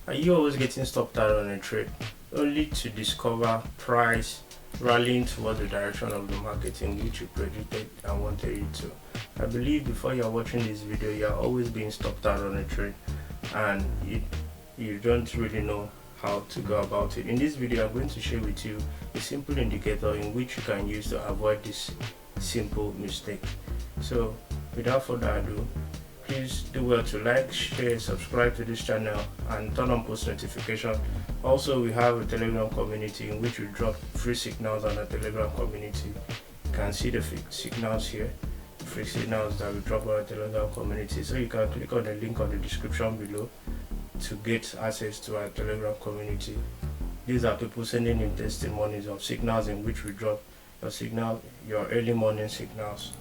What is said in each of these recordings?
Are you always getting stopped out on a trade only to discover price rallying towards the direction of the market in which you predicted and wanted it to? I believe before you're watching this video, you're always being stopped out on a trade and you don't really know how to go about it. In this video, I'm going to share with you a simple indicator in which you can use to avoid this simple mistake. So without further ado, please do well to like, share, subscribe to this channel and turn on post notification. Also, we have a Telegram community in which we drop free signals on our Telegram community. You can see the signals here, free signals that we drop on our Telegram community. So you can click on the link on the description below to get access to our Telegram community. These are people sending in testimonies of signals in which we drop your early morning signals.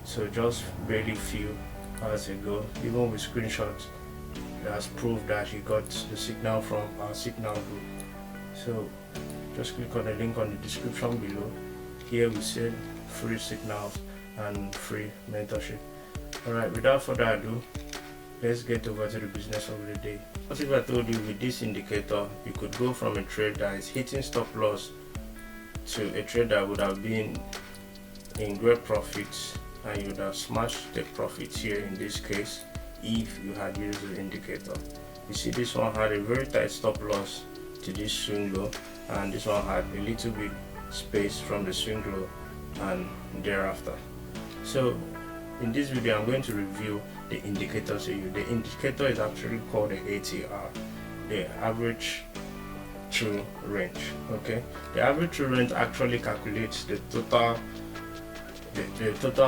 So just barely few hours ago, even with screenshots, that's proof that he got the signal from our signal group. So just click on the link on the description below. Here we send free signals and free mentorship. Alright, without further ado, let's get over to the business of the day. What if I told you with this indicator you could go from a trade that is hitting stop loss to a trade that would have been in great profits, and you would have smashed the profits here in this case if you had used the indicator. You see, this one had a very tight stop loss to this swing low, and this one had a little bit space from the swing low and thereafter. So in this video, I'm going to review the indicators to you. The indicator is actually called the ATR, the average true range. Okay, the average true range actually calculates the total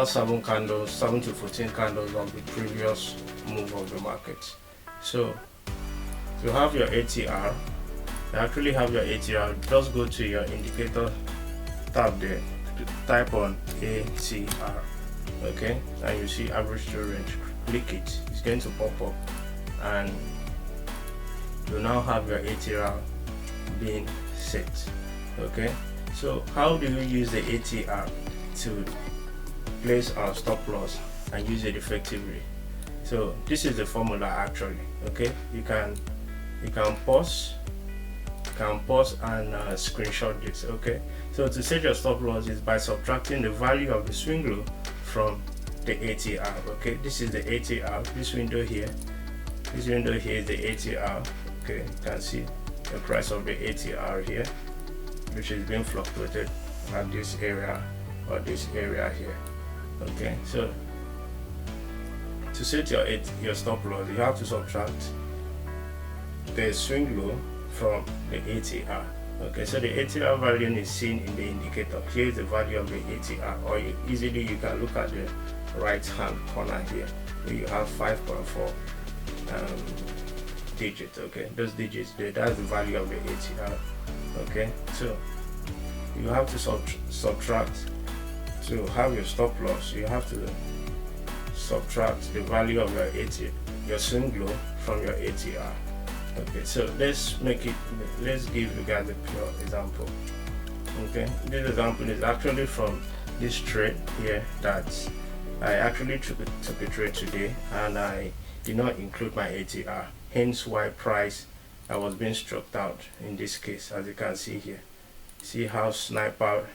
7 to 14 candles of the previous move of the market. So you have your ATR. You actually have your ATR. Just go to your indicator tab there, type on ATR, okay, and you see average true range. Click it, it's going to pop up, and you now have your ATR being set. Okay, so how do you use the ATR to place our stop loss and use it effectively? So this is the formula actually. Okay, you can pause and screenshot this. Okay, so to set your stop loss is by subtracting the value of the swing low from the ATR. Okay, this is the ATR. This window here is the ATR. Okay, you can see the price of the ATR here, which is being fluctuated at this area or this area here. Okay, so to set your stop loss, you have to subtract the swing low from the ATR. Okay, so the ATR value is seen in the indicator. Here is the value of the ATR, or you can look at the right hand corner here where you have 5.4 digits. Okay, those digits there, that's the value of the ATR. Okay, so you have to subtract. To have your stop loss, you have to subtract the value of your swing low from your ATR. Okay, so let's give you guys a pure example. Okay, this example is actually from this trade here that I actually took a trade today, and I did not include my ATR, hence why I was being struck out in this case. As you can see here, see how sniper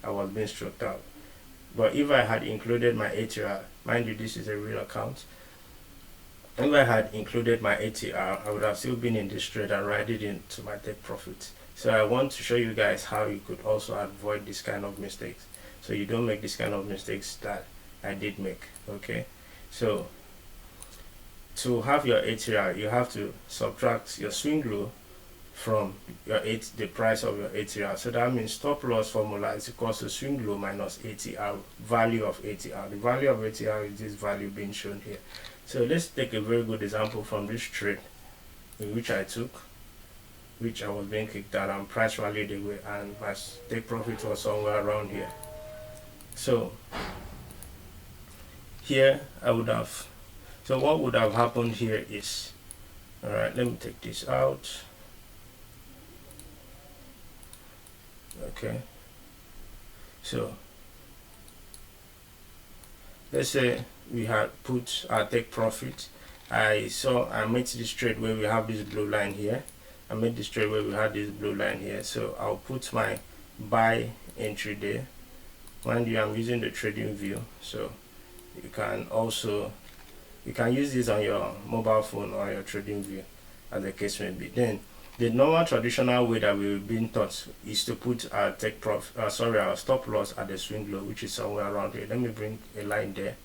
I was being struck out. But if I had included my ATR, mind you, this is a real account. If I had included my ATR, I would have still been in this trade and riding into my take profits. So I want to show you guys how you could also avoid this kind of mistakes, so you don't make this kind of mistakes that I did make. Okay, so to have your ATR, you have to subtract your swing low from the price of your ATR. So that means stop loss formula is equal to swing low minus ATR, value of ATR. The value of ATR is this value being shown here. So let's take a very good example from this trade in which I was being kicked out and price rallied away, and my take profit was somewhere around here. So here what would have happened here is, alright, let me take this out. Okay, so let's say we had put our take profit I made this trade where we have this blue line here. I made this trade where we had this blue line here. So I'll put my buy entry there. Mind you, I'm using the trading view, so you can use this on your mobile phone or your trading view, as the case may be. Then the normal traditional way that we've been taught is to put our our stop loss at the swing low, which is somewhere around here. Let me bring a line there.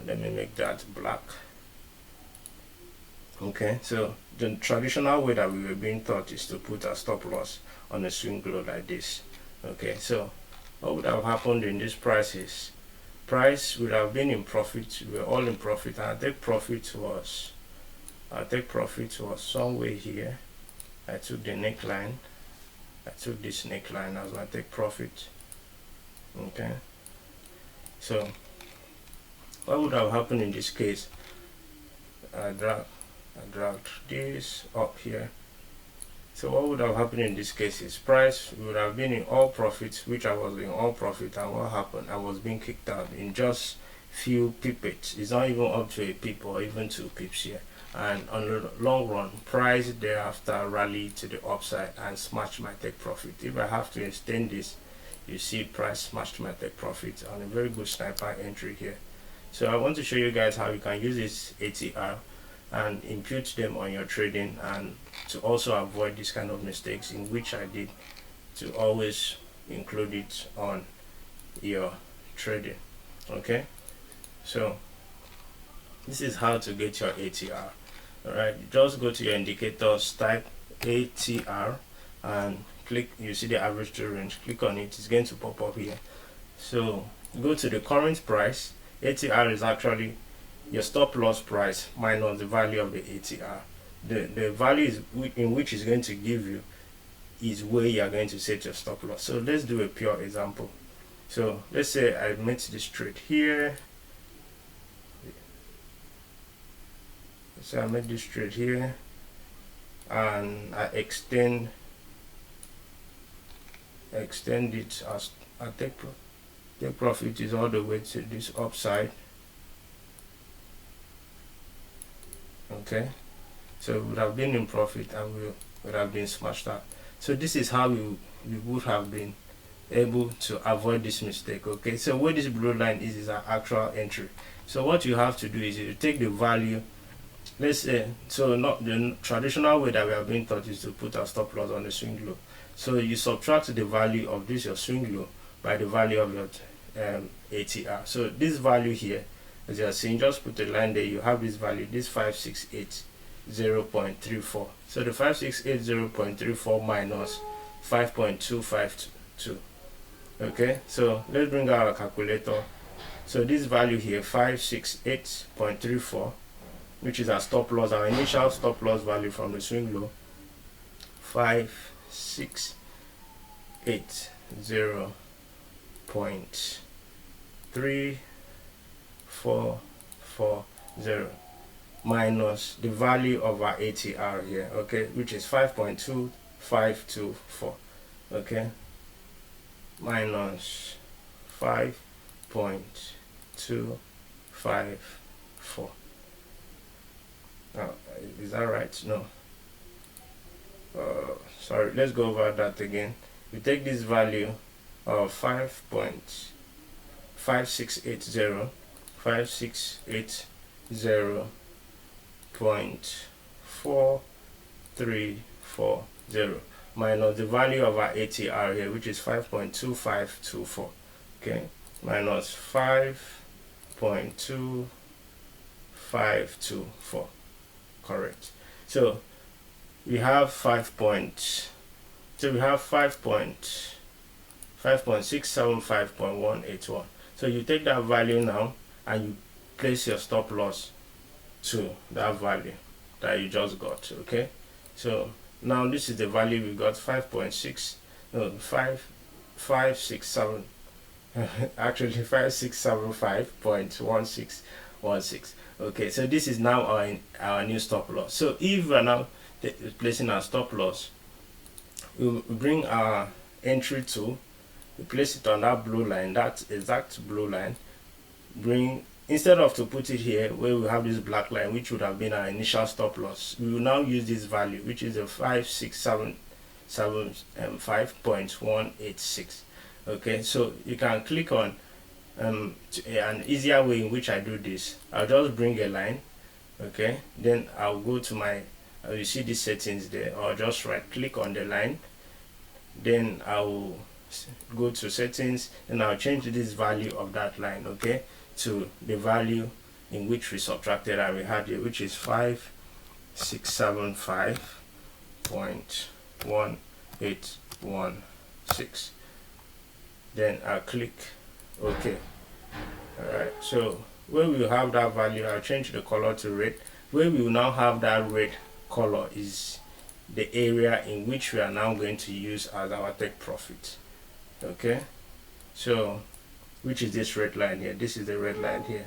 Let me make that black. Okay, so the traditional way that we were being taught is to put a stop loss on a swing low like this. Okay, so what would have happened in this price is price would have been in profit. We were all in profit, and our take profit was somewhere here. I took the neckline. I took this neckline as my take profit. Okay, so what would have happened in this case? I dragged this up here. So what would have happened in this case is price would have been in all profits, which I was in all profit, and what happened? I was being kicked out in just few pips. It's not even up to a pip or even 2 pips here. And on the long run, price thereafter rallied to the upside and smashed my take profit. If I have to extend this, you see price smashed my take profit on a very good sniper entry here. So I want to show you guys how you can use this ATR and impute them on your trading, and to also avoid this kind of mistakes, in which I did, to always include it on your trading. Okay, so this is how to get your ATR. Alright, just go to your indicators, type ATR and click. You see the average true range, click on it, it's going to pop up here. So go to the current price. ATR is actually your stop loss price minus the value of the ATR. The value is in which is going to give you is where you are going to set your stop loss. So let's do a pure example. So let's say I made this trade here. So I made this trade here and I extend it as I take profit is all the way to this upside. Okay, so we would have been in profit and we would have been smashed out. So this is how we would have been able to avoid this mistake. Okay, so where this blue line is our actual entry. So what you have to do is you take the value. Let's say, so not the traditional way that we have been taught is to put our stop loss on the swing low. So you subtract the value of this your swing low by the value of your ATR. So this value here, as you are seeing, just put a line there. You have this value, this 5680.34. So the 5680.34 minus 5.252. Okay, so let's bring out our calculator. So this value here, 568.34, which is our stop loss, our initial stop loss value from the swing low, 568.3440 minus the value of our ATR here, okay, which is 5.2524, okay, minus 5.254. Is that right? No. Sorry, let's go over that again. We take this value of 5.680.4340 minus the value of our ATR here, which is 5.2524. Okay, minus 5.2524. Correct. So we have 5.675.181. So you take that value now and you place your stop loss to that value that you just got. Okay, so now this is the value we got, 5.67 actually 5675.1616. Okay, so this is now our new stop loss. So if we are now placing our stop loss, we bring our entry tool, we place it on that blue line, that exact blue line, bring instead of to put it here where we have this black line, which would have been our initial stop loss, we will now use this value, which is a 5,675.186. okay, so you can click on an easier way in which I do this. I'll just bring a line, okay, then I'll go to my you see these settings there, or just right click on the line, then I'll go to settings, and I'll change this value of that line, okay, to the value in which we subtracted and we had here, which is 5,675.186. then I'll click OK. Alright, so where we have that value, I'll change the color to red. Where we will now have that red color is the area in which we are now going to use as our take profit. Okay, so which is this red line here. This is the red line here.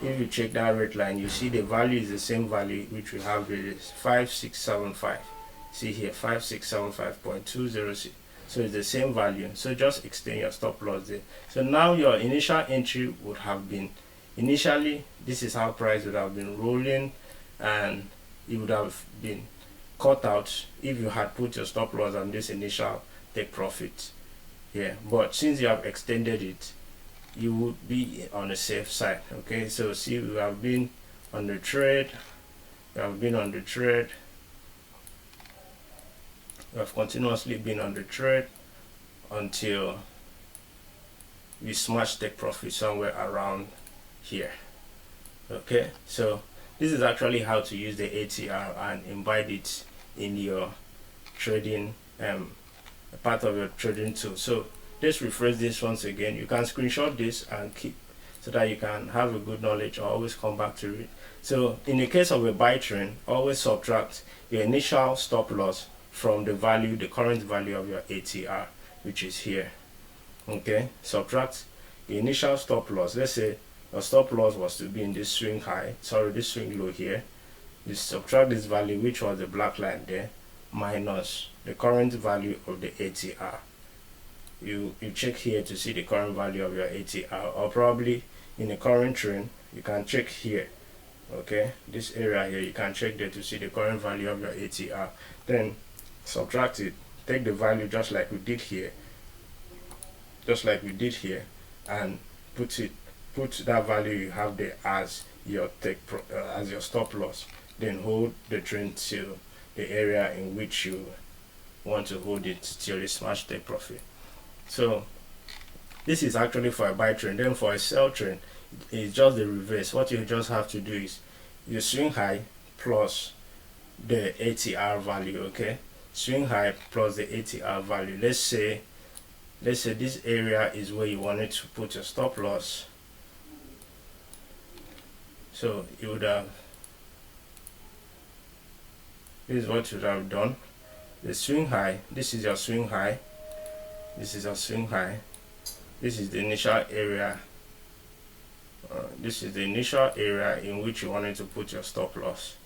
If you check that red line, you see the value is the same value which we have here, is 5,675. See here, 5,675.206. so it's the same value. So just extend your stop loss there. So now your initial entry would have been, initially this is how price would have been rolling, and it would have been cut out if you had put your stop loss on this initial take profit here. But since you have extended it, you would be on the safe side. Okay, so see, we have been on the trade, we have continuously been on the trade until we smash take profit somewhere around here. Okay, so this is actually how to use the ATR and embed it in your trading part of your trading tool. So let's refresh this once again. You can screenshot this and keep, so that you can have a good knowledge or always come back to it. So in the case of a buy trend, always subtract your initial stop loss from the value, the current value of your ATR, which is here. Okay, subtract the initial stop loss. Let's say your stop loss was to be in this swing high, this swing low here. You subtract this value, which was the black line there, minus the current value of the ATR. You check here to see the current value of your ATR, or probably in the current trend you can check here. Okay, this area here, you can check there to see the current value of your ATR. Then subtract it, take the value just like we did here, and put that value you have there as your as your stop loss. Then hold the trend till the area in which you want to hold it till you smash take profit. So this is actually for a buy trend. Then for a sell trend, it's just the reverse. What you just have to do is you swing high plus the ATR value. Okay, swing high plus the ATR value. Let's say this area is where you wanted to put your stop loss. So you would have, this is what you would have done. The swing high, this is your swing high, this is your swing high, this is the initial area, this is the initial area in which you wanted to put your stop loss.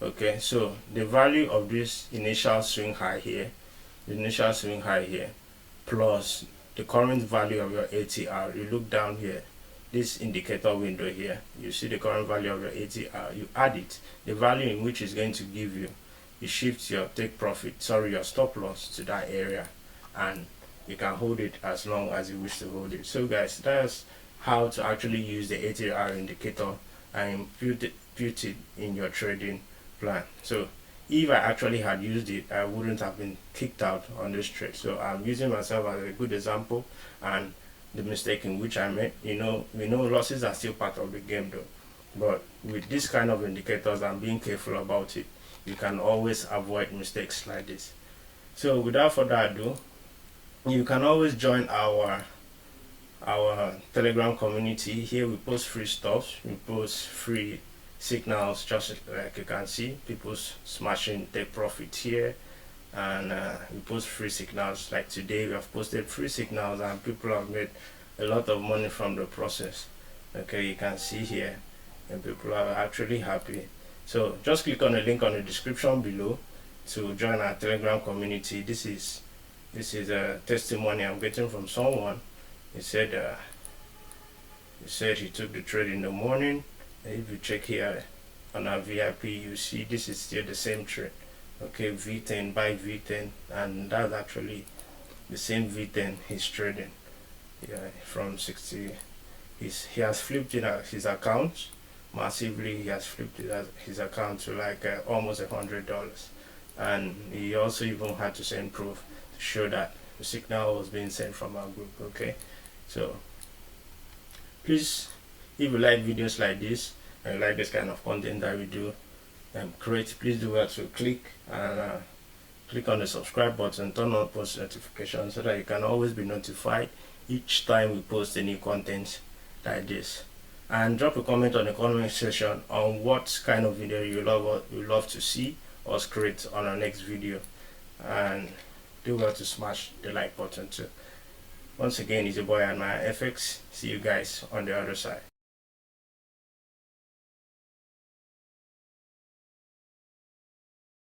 Okay, so the value of this initial swing high here, plus the current value of your ATR, you look down here, this indicator window here, you see the current value of your ATR, you add it, the value in which is going to give you, you shift your your stop loss to that area, and you can hold it as long as you wish to hold it. So guys, that's how to actually use the ATR indicator and put it in your trading plan. So if I actually had used it, I wouldn't have been kicked out on this trade. So I'm using myself as a good example and the mistake in which I made. We know losses are still part of the game though, but with this kind of indicators and being careful about it, you can always avoid mistakes like this. So without further ado, you can always join our Telegram community. Here we post free stuff, we post free signals, just like you can see people smashing take profit here, and we post free signals. Like today we have posted free signals and people have made a lot of money from the process. Okay, you can see here, and people are actually happy. So just click on the link on the description below to join our Telegram community. This is a testimony I'm getting from someone. He said He said he took the trade in the morning. And if you check here on our VIP, you see this is still the same trade. Okay, V10 by V10, and that's actually the same V10 he's trading. Yeah, from 60. He has flipped it at his account massively. He has flipped it at his account to like almost $100, and he also even had to send proof to show that the signal was being sent from our group. Okay, so please, if you like videos like this and you like this kind of content that we do create, please do well to click and click on the subscribe button, turn on post notifications so that you can always be notified each time we post any content like this. And drop a comment on the comment section on what kind of video you love to see us create on our next video, and do well to smash the like button too. Once again, it's your boy and my FX. See you guys on the other side.